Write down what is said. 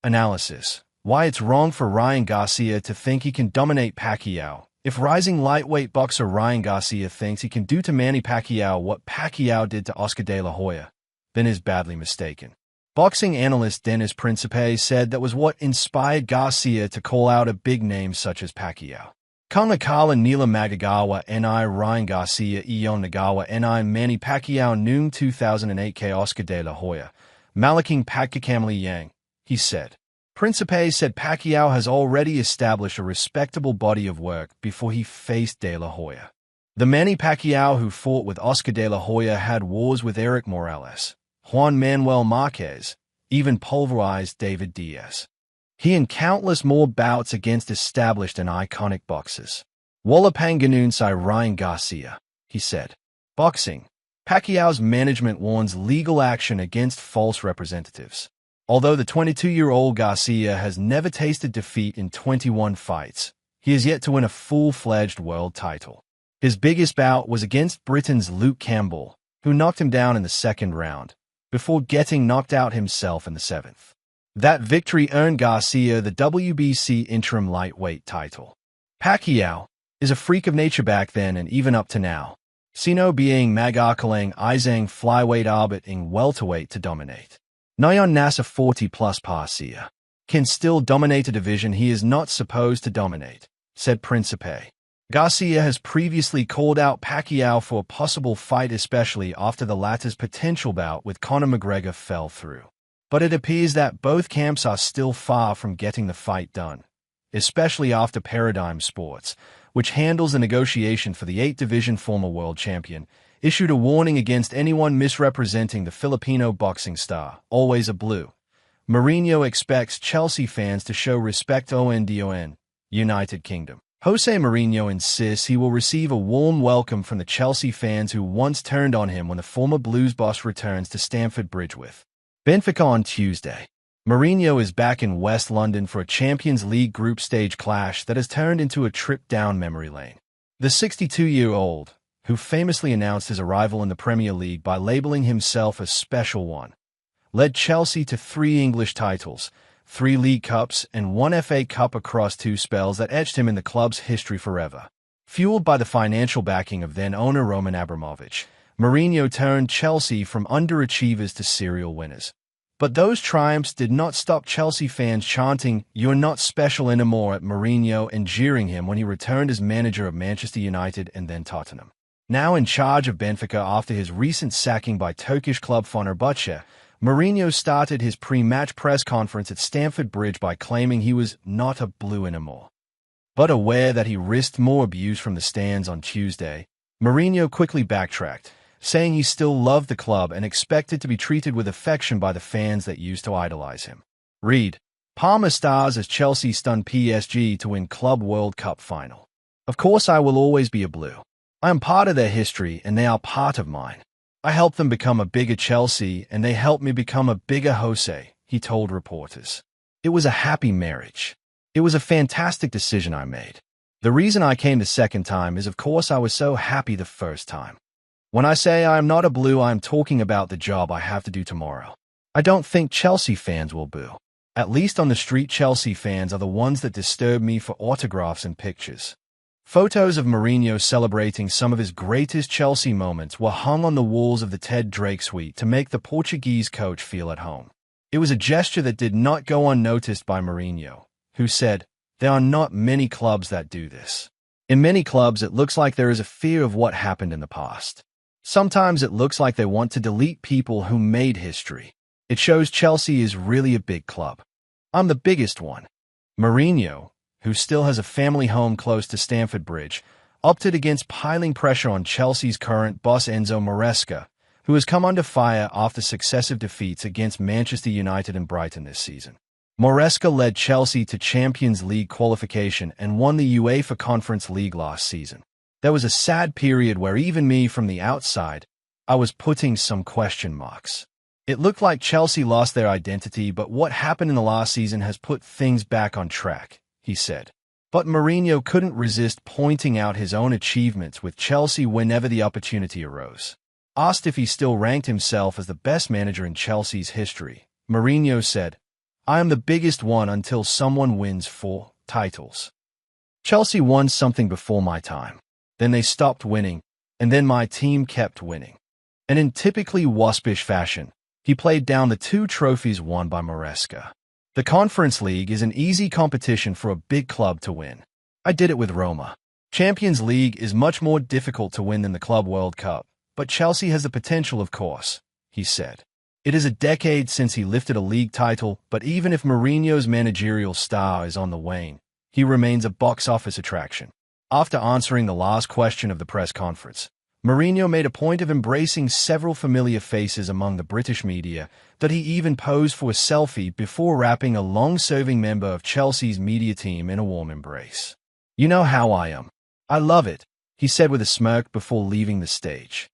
Analysis. Why it's wrong for Ryan Garcia to think he can dominate Pacquiao. If rising lightweight boxer Ryan Garcia thinks he can do to Manny Pacquiao what Pacquiao did to Oscar de la Hoya, then is badly mistaken. Boxing analyst Dennis Principe said that was what inspired Garcia to call out a big name such as Pacquiao. Konakala Nila Magagawa Ni Ryan Garcia Ion Nagawa Ni Manny Pacquiao Noong 2008 K Oscar de la Hoya, Malaking Pagkakamli Yang, he said. Principe said Pacquiao has already established a respectable body of work before he faced de la Hoya. The Manny Pacquiao who fought with Oscar de la Hoya had wars with Eric Morales, Juan Manuel Marquez, even pulverized David Diaz. He and countless more bouts against established and iconic boxers. Wala Panganunsai Ryan Garcia, he said. Boxing. Pacquiao's management warns legal action against false representatives. Although the 22-year-old Garcia has never tasted defeat in 21 fights, he has yet to win a full-fledged world title. His biggest bout was against Britain's Luke Campbell, who knocked him down in the second round, before getting knocked out himself in the seventh. That victory earned Garcia the WBC interim lightweight title. Pacquiao is a freak of nature back then and even up to now. Sino being magakalang isang flyweight arbit welterweight to dominate. Ngayon nasa 40-plus Garcia can still dominate a division he is not supposed to dominate, said Principe. Garcia has previously called out Pacquiao for a possible fight, especially after the latter's potential bout with Conor McGregor fell through. But it appears that both camps are still far from getting the fight done, especially after Paradigm Sports, which handles the negotiation for the 8-division former world champion, issued a warning against anyone misrepresenting the Filipino boxing star, always a blue. Mourinho expects Chelsea fans to show respect ONDON, United Kingdom. Jose Mourinho insists he will receive a warm welcome from the Chelsea fans who once turned on him when the former Blues boss returns to Stamford Bridge with Benfica on Tuesday. Mourinho is back in West London for a Champions League group stage clash that has turned into a trip down memory lane. The 62-year-old, who famously announced his arrival in the Premier League by labeling himself a special one, led Chelsea to 3 English titles, 3 League Cups, and 1 FA Cup across 2 spells that etched him in the club's history forever. Fueled by the financial backing of then-owner Roman Abramovich, Mourinho turned Chelsea from underachievers to serial winners. But those triumphs did not stop Chelsea fans chanting, "You're not special anymore" at Mourinho and jeering him when he returned as manager of Manchester United and then Tottenham. Now in charge of Benfica after his recent sacking by Turkish club Fenerbahce, Mourinho started his pre-match press conference at Stamford Bridge by claiming he was not a blue anymore. But aware that he risked more abuse from the stands on Tuesday, Mourinho quickly backtracked, saying he still loved the club and expected to be treated with affection by the fans that used to idolize him. Read, Parma stars as Chelsea stunned PSG to win Club World Cup final. Of course I will always be a blue. I am part of their history and they are part of mine. I helped them become a bigger Chelsea and they helped me become a bigger Jose, he told reporters. It was a happy marriage. It was a fantastic decision I made. The reason I came the second time is of course I was so happy the first time. When I say I am not a blue, I am talking about the job I have to do tomorrow. I don't think Chelsea fans will boo. At least on the street, Chelsea fans are the ones that disturb me for autographs and pictures. Photos of Mourinho celebrating some of his greatest Chelsea moments were hung on the walls of the Ted Drake suite to make the Portuguese coach feel at home. It was a gesture that did not go unnoticed by Mourinho, who said, "There are not many clubs that do this. In many clubs, it looks like there is a fear of what happened in the past. Sometimes it looks like they want to delete people who made history. It shows Chelsea is really a big club. I'm the biggest one." Mourinho, who still has a family home close to Stamford Bridge, opted against piling pressure on Chelsea's current boss Enzo Maresca, who has come under fire after successive defeats against Manchester United and Brighton this season. Maresca led Chelsea to Champions League qualification and won the UEFA Conference League last season. There was a sad period where even me from the outside, I was putting some question marks. It looked like Chelsea lost their identity, but what happened in the last season has put things back on track, he said. But Mourinho couldn't resist pointing out his own achievements with Chelsea whenever the opportunity arose. Asked if he still ranked himself as the best manager in Chelsea's history, Mourinho said, I am the biggest one until someone wins 4 titles. Chelsea won something before my time. Then they stopped winning, and then my team kept winning. And in typically waspish fashion, he played down the 2 trophies won by Maresca. The Conference League is an easy competition for a big club to win. I did it with Roma. Champions League is much more difficult to win than the Club World Cup, but Chelsea has the potential, of course, he said. It is a decade since he lifted a league title, but even if Mourinho's managerial star is on the wane, he remains a box office attraction. After answering the last question of the press conference, Mourinho made a point of embracing several familiar faces among the British media, that he even posed for a selfie before wrapping a long-serving member of Chelsea's media team in a warm embrace. "You know how I am. I love it," he said with a smirk before leaving the stage.